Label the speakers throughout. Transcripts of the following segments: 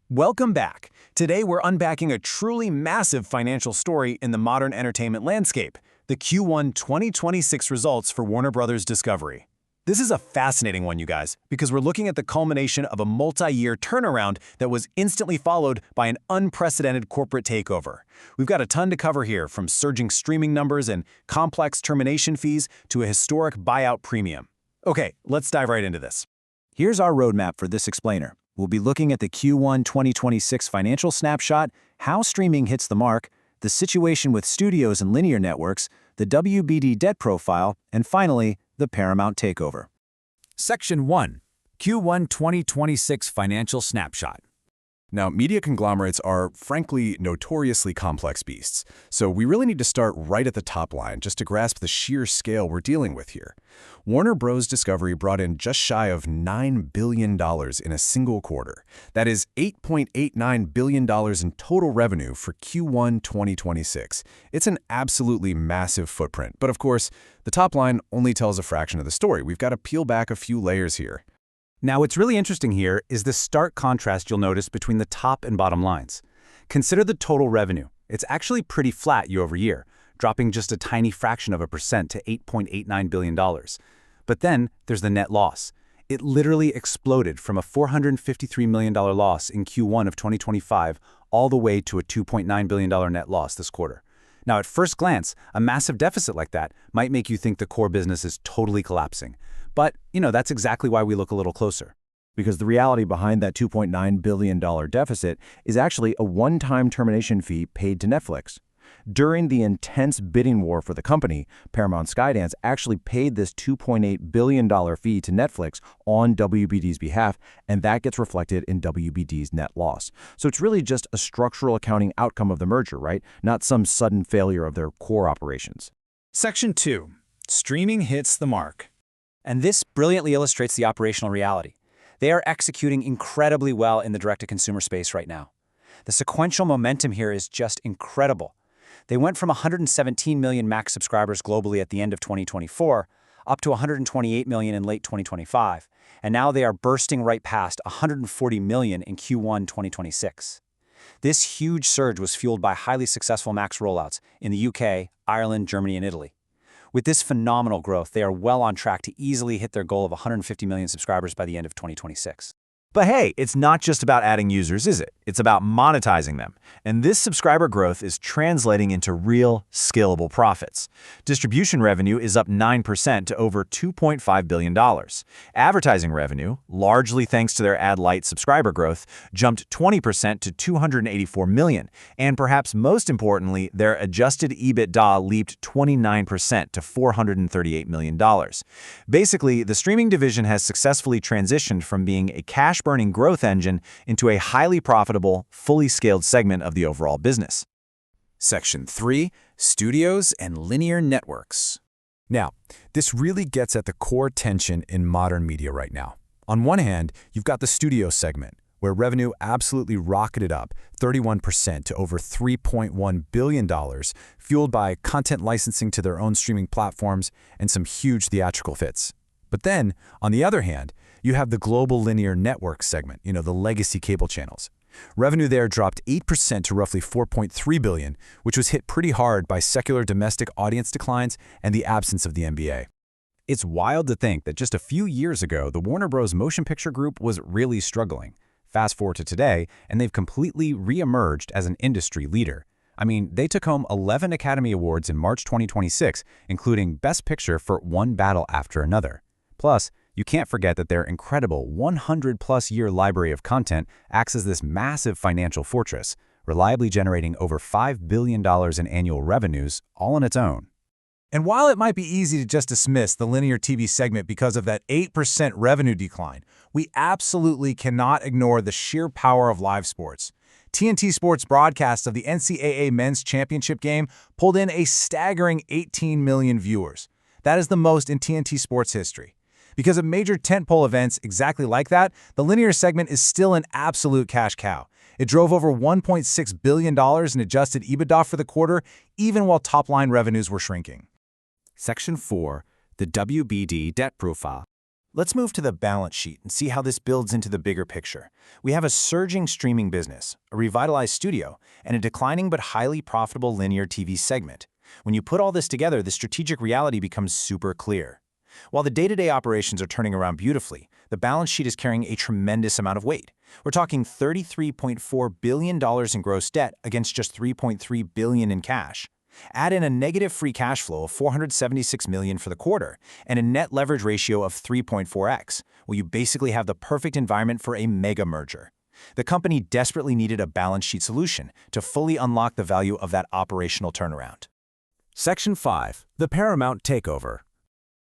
Speaker 1: Welcome back. Today we're unpacking a truly massive financial story in the modern entertainment landscape, the Q1 2026 results for Warner Bros. Discovery. This is a fascinating one, you guys, because we're looking at the culmination of a multi-year turnaround that was instantly followed by an unprecedented corporate takeover. We've got a ton to cover here, from surging streaming numbers and complex termination fees to a historic buyout premium. Okay, let's dive right into this. Here's our roadmap for this explainer. We'll be looking at the Q1 2026 financial snapshot, how streaming hits the mark, the situation with studios and linear networks, the WBD debt profile, and finally, the Paramount takeover.
Speaker 2: Section 1. Q1 2026 Financial Snapshot.
Speaker 3: Now, media conglomerates are, frankly, notoriously complex beasts, so we really need to start right at the top line just to grasp the sheer scale we're dealing with here. Warner Bros. Discovery brought in just shy of $9 billion in a single quarter. That is $8.89 billion in total revenue for Q1 2026. It's an absolutely massive footprint, but of course, the top line only tells a fraction of the story. We've got to peel back a few layers here.
Speaker 2: Now, what's really interesting here is the stark contrast you'll notice between the top and bottom lines. Consider the total revenue. It's actually pretty flat year over year, dropping just a tiny fraction of a percent to $8.89 billion. But then there's the net loss. It literally exploded from a $453 million loss in Q1 of 2025 all the way to a $2.9 billion net loss this quarter. Now, at first glance, a massive deficit like that might make you think the core business is totally collapsing. But, that's exactly why we look a little closer.
Speaker 4: Because the reality behind that $2.9 billion deficit is actually a one-time termination fee paid to Netflix. During the intense bidding war for the company, Paramount Skydance actually paid this $2.8 billion fee to Netflix on WBD's behalf, and that gets reflected in WBD's net loss. So it's really just a structural accounting outcome of the merger, right? Not some sudden failure of their core operations.
Speaker 1: Section 2. Streaming hits the mark.
Speaker 5: And this brilliantly illustrates the operational reality. They are executing incredibly well in the direct-to-consumer space right now. The sequential momentum here is just incredible. They went from 117 million Max subscribers globally at the end of 2024 up to 128 million in late 2025, and now they are bursting right past 140 million in Q1 2026. This huge surge was fueled by highly successful Max rollouts in the UK, Ireland, Germany, and Italy. With this phenomenal growth, they are well on track to easily hit their goal of 150 million subscribers by the end of 2026.
Speaker 1: But hey, it's not just about adding users, is it? It's about monetizing them. And this subscriber growth is translating into real, scalable profits. Distribution revenue is up 9% to over $2.5 billion. Advertising revenue, largely thanks to their ad-light subscriber growth, jumped 20% to $284 million. And perhaps most importantly, their adjusted EBITDA leaped 29% to $438 million. Basically, the streaming division has successfully transitioned from being a cash-burning growth engine into a highly profitable, fully scaled segment of the overall business.
Speaker 2: Section 3. Studios and linear networks.
Speaker 3: Now, this really gets at the core tension in modern media right now. On one hand, you've got the studio segment, where revenue absolutely rocketed up 31% to over $3.1 billion, fueled by content licensing to their own streaming platforms and some huge theatrical hits. But then, on the other hand, you have the global linear network segment, the legacy cable channels. Revenue there dropped 8% to roughly $4.3 billion, which was hit pretty hard by secular domestic audience declines and the absence of the NBA.
Speaker 2: It's wild to think that just a few years ago, the Warner Bros. Motion Picture Group was really struggling. Fast forward to today, and they've completely re-emerged as an industry leader. I mean, they took home 11 Academy Awards in March 2026, including Best Picture for One Battle After Another. Plus, you can't forget that their incredible 100-plus-year library of content acts as this massive financial fortress, reliably generating over $5 billion in annual revenues all on its own.
Speaker 1: And while it might be easy to just dismiss the linear TV segment because of that 8% revenue decline, we absolutely cannot ignore the sheer power of live sports. TNT Sports broadcasts of the NCAA Men's Championship game pulled in a staggering 18 million viewers. That is the most in TNT Sports history. Because of major tentpole events exactly like that, the linear segment is still an absolute cash cow. It drove over $1.6 billion in adjusted EBITDA for the quarter, even while top-line revenues were shrinking.
Speaker 2: Section 4. The WBD debt profile.
Speaker 1: Let's move to the balance sheet and see how this builds into the bigger picture. We have a surging streaming business, a revitalized studio, and a declining but highly profitable linear TV segment. When you put all this together, the strategic reality becomes super clear. While the day-to-day operations are turning around beautifully, the balance sheet is carrying a tremendous amount of weight. We're talking $33.4 billion in gross debt against just $3.3 billion in cash. Add in a negative free cash flow of $476 million for the quarter and a net leverage ratio of 3.4x. Well, you basically have the perfect environment for a mega merger. The company desperately needed a balance sheet solution to fully unlock the value of that operational turnaround.
Speaker 3: Section 5. The Paramount Takeover.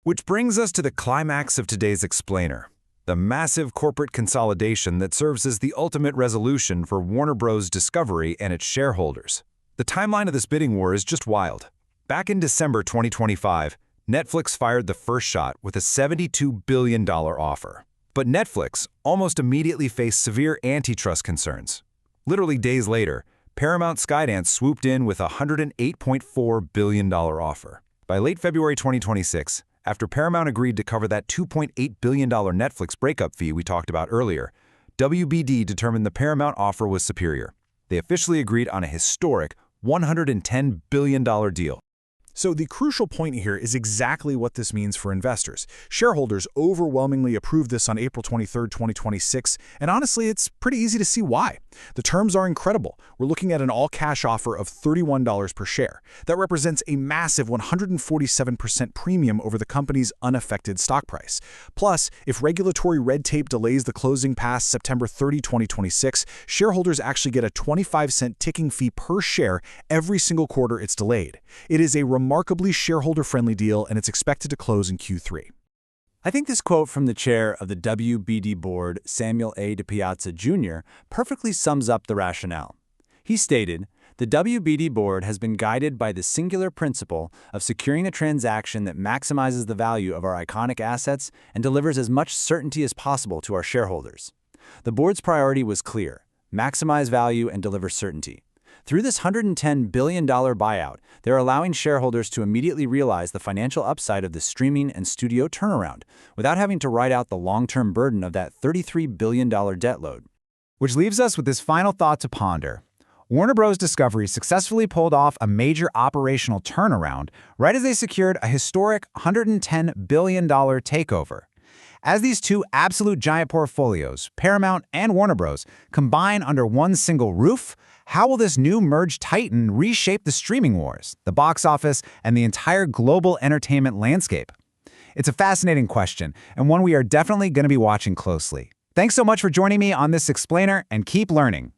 Speaker 3: Which brings us to the climax of today's explainer, the massive corporate consolidation that serves as the ultimate resolution for Warner Bros. Discovery and its shareholders. The timeline of this bidding war is just wild. Back in December 2025, Netflix fired the first shot with a $72 billion offer. But Netflix almost immediately faced severe antitrust concerns. Literally days later, Paramount Skydance swooped in with a $108.4 billion offer. By late February 2026, after Paramount agreed to cover that $2.8 billion Netflix breakup fee we talked about earlier, WBD determined the Paramount offer was superior. They officially agreed on a historic $110 billion deal.
Speaker 6: So the crucial point here is exactly what this means for investors. Shareholders overwhelmingly approved this on April 23, 2026, and honestly, it's pretty easy to see why. The terms are incredible. We're looking at an all-cash offer of $31 per share. That represents a massive 147% premium over the company's unaffected stock price. Plus, if regulatory red tape delays the closing past September 30, 2026, shareholders actually get a 25-cent ticking fee per share every single quarter it's delayed. It is a remarkably shareholder-friendly deal, and it's expected to close in Q3.
Speaker 2: I think this quote from the chair of the WBD board, Samuel A. DiPiazza Jr., perfectly sums up the rationale. He stated, "The WBD board has been guided by the singular principle of securing a transaction that maximizes the value of our iconic assets and delivers as much certainty as possible to our shareholders. The board's priority was clear: maximize value and deliver certainty. Through this $110 billion buyout, they're allowing shareholders to immediately realize the financial upside of the streaming and studio turnaround without having to ride out the long-term burden of that $33 billion debt load."
Speaker 5: Which leaves us with this final thought to ponder. Warner Bros. Discovery successfully pulled off a major operational turnaround right as they secured a historic $110 billion takeover. As these two absolute giant portfolios, Paramount and Warner Bros., combine under one single roof, how will this new merged titan reshape the streaming wars, the box office, and the entire global entertainment landscape? It's a fascinating question, and one we are definitely going to be watching closely. Thanks so much for joining me on this explainer, and keep learning.